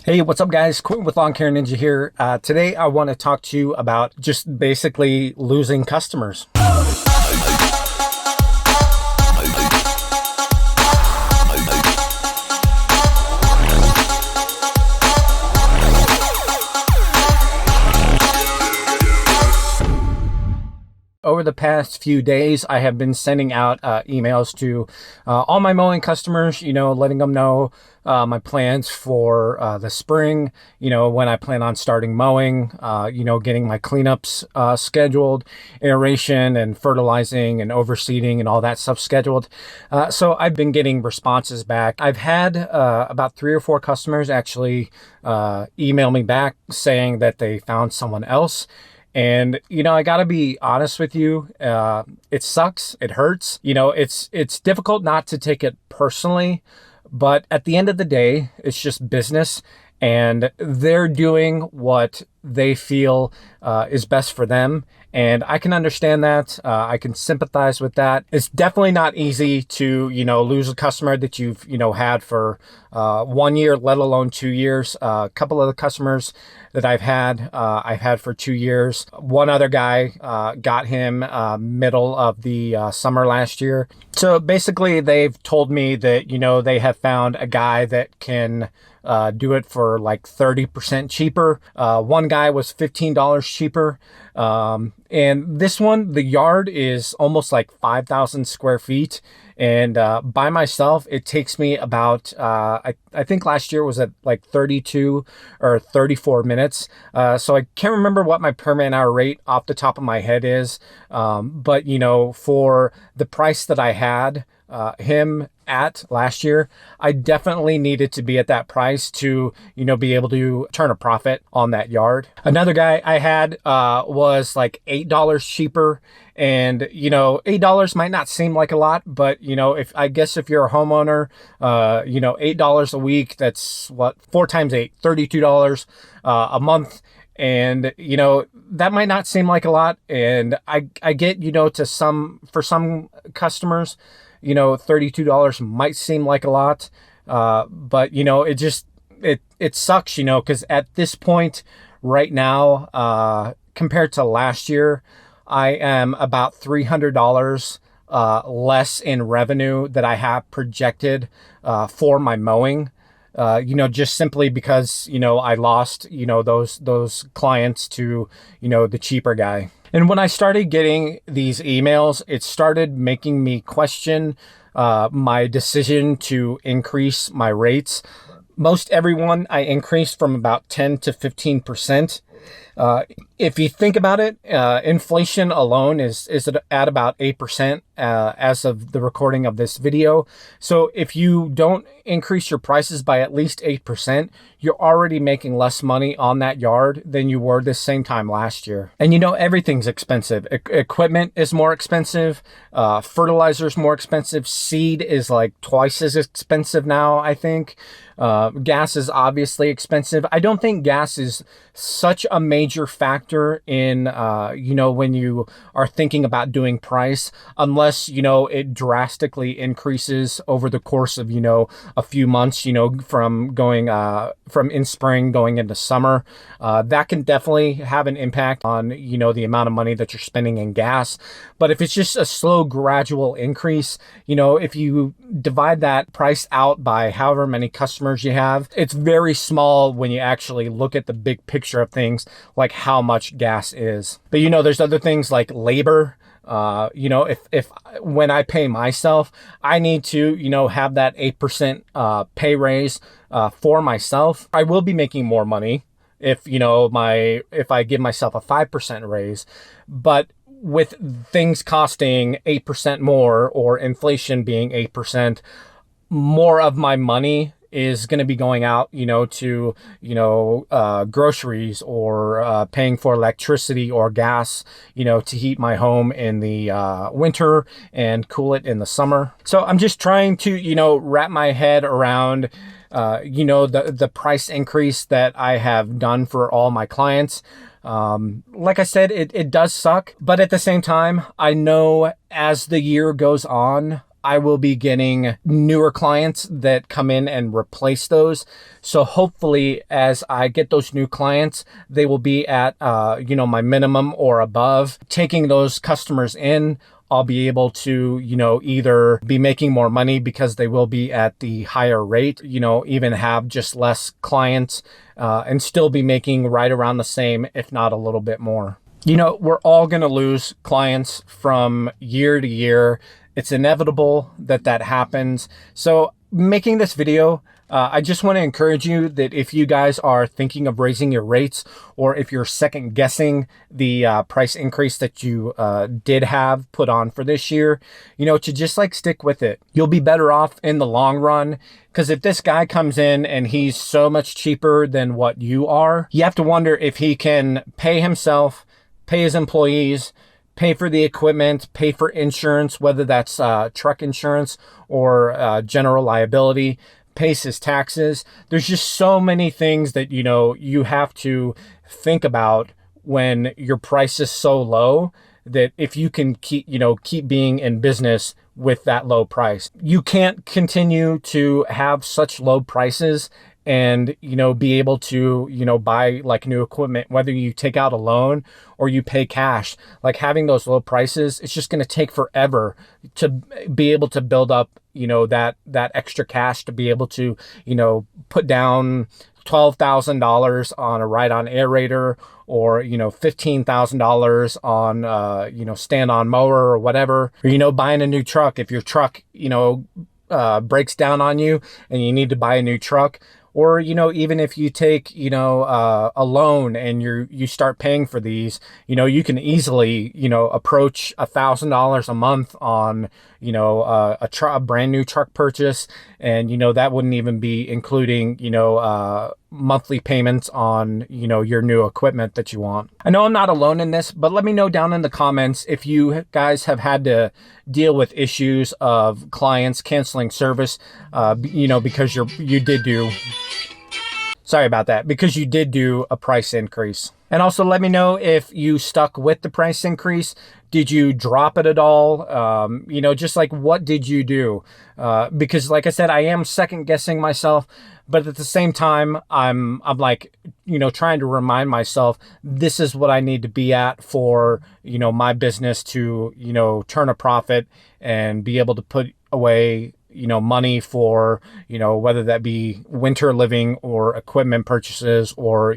Hey, what's up guys? Quinn with Lawn Care Ninja here. Today I want to talk to you about just basically losing customers. Over the past few days, I have been sending out emails to all my mowing customers, letting them know my plans for the spring, when I plan on starting mowing, getting my cleanups scheduled, aeration and fertilizing and overseeding and all that stuff scheduled. So I've been getting responses back. I've had about 3 or 4 customers actually email me back saying that they found someone else. And, I gotta be honest with you, it sucks, it hurts, it's difficult not to take it personally, but at the end of the day, it's just business and they're doing what they feel is best for them. And I can understand that. I can sympathize with that. It's definitely not easy to, lose a customer that you've, had for 1 year, let alone 2 years. A couple of the customers that I've had for 2 years. One other guy got him middle of the summer last year. So basically they've told me that, they have found a guy that can do it for like 30% cheaper. One guy was $15 cheaper. And this one, the yard is almost like 5,000 square feet. And by myself, it takes me about, I think last year was at like 32 or 34 minutes. So I can't remember what my per man hour rate off the top of my head is. But, for the price that I had him at last year, I definitely needed to be at that price to, be able to turn a profit on that yard. Another guy I had was like $8 cheaper. And, $8 might not seem like a lot, but, if you're a homeowner, $8 a week, that's what, 4 times 8, $32 a month. And, that might not seem like a lot. And I get, for some customers, $32 might seem like a lot. But, it sucks, because at this point right now, compared to last year, I am about $300 less in revenue that I have projected for my mowing. Just simply because, I lost, those clients to, the cheaper guy. And when I started getting these emails, it started making me question my decision to increase my rates. Most everyone I increased from about 10 to 15%. If you think about it, inflation alone is at about 8% as of the recording of this video. So if you don't increase your prices by at least 8%, you're already making less money on that yard than you were this same time last year. And everything's expensive. Equipment is more expensive. Fertilizer is more expensive. Seed is like twice as expensive now, I think. Gas is obviously expensive. I don't think gas is such a major factor in, when you are thinking about doing price, unless, it drastically increases over the course of, a few months, from going, from in spring going into summer. That can definitely have an impact on, the amount of money that you're spending in gas. But if it's just a slow, gradual increase, if you divide that price out by however many customers you have, it's very small when you actually look at the big picture of things, like how much gas is. But there's other things like labor. If when I pay myself, I need to, have that 8% pay raise for myself. I will be making more money if, if I give myself a 5% raise. But with things costing 8% more, or inflation being 8%, more of my money is going to be going out, to, groceries, or paying for electricity or gas, to heat my home in the winter and cool it in the summer. So I'm just trying to, wrap my head around, the price increase that I have done for all my clients. Like I said, it does suck, but at the same time, I know as the year goes on, I will be getting newer clients that come in and replace those. So hopefully as I get those new clients, they will be at, my minimum or above. Taking those customers in, I'll be able to, either be making more money because they will be at the higher rate, even have just less clients, and still be making right around the same, if not a little bit more. We're all going to lose clients from year to year. It's inevitable that that happens. So making this video, I just want to encourage you that if you guys are thinking of raising your rates, or if you're second guessing the price increase that you did have put on for this year, to just stick with it. You'll be better off in the long run. Because if this guy comes in and he's so much cheaper than what you are, you have to wonder if he can pay himself, pay his employees, pay for the equipment, pay for insurance, whether that's truck insurance or general liability, pays his taxes. There's just so many things that, you have to think about when your price is so low, that if you can keep being in business with that low price. You can't continue to have such low prices and, be able to, buy new equipment, whether you take out a loan or you pay cash. Having those low prices, it's just going to take forever to be able to build up, that extra cash to be able to, put down $12,000 on a ride-on aerator, or, $15,000 on, stand-on mower or whatever, or, buying a new truck. If your truck, breaks down on you and you need to buy a new truck, or, even if you take, a loan and you start paying for these, you can easily, approach $1,000 a month on, a brand new truck purchase. And, that wouldn't even be including, monthly payments on, your new equipment that you want. I know I'm not alone in this, but let me know down in the comments if you guys have had to deal with issues of clients canceling service, because you did do... Sorry about that, because you did do a price increase. And also let me know if you stuck with the price increase. Did you drop it at all? Just what did you do? Because like I said, I am second guessing myself, but at the same time, I'm trying to remind myself, this is what I need to be at for, my business to, turn a profit and be able to put away money for, whether that be winter living or equipment purchases, or,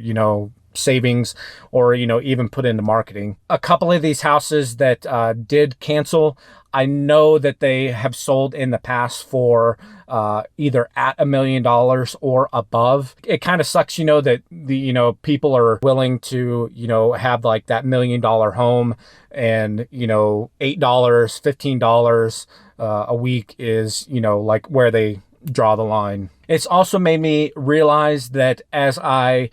savings, or, even put into marketing. A couple of these houses that did cancel, I know that they have sold in the past for either at $1 million or above. It kind of sucks, that the, people are willing to, have that $1 million home, and, $8, $15 a week is, where they draw the line. It's also made me realize that as I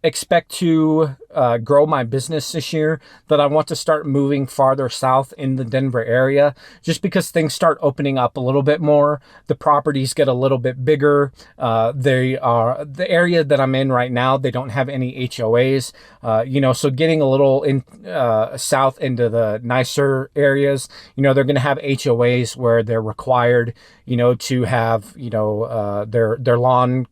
expect to grow my business this year, that I want to start moving farther south in the Denver area, just because things start opening up a little bit more. The properties get a little bit bigger. They are the area that I'm in right now. They don't have any HOAs, so getting a little in south into the nicer areas, they're going to have HOAs where they're required, to have, their lawn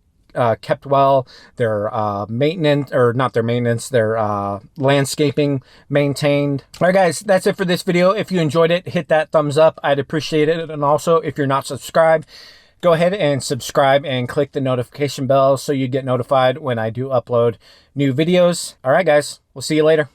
kept well, their maintenance, or not their maintenance, their landscaping maintained. All right, guys, that's it for this video. If you enjoyed it, hit that thumbs up. I'd appreciate it. And also, if you're not subscribed, go ahead and subscribe and click the notification bell so you get notified when I do upload new videos. All right, guys, we'll see you later.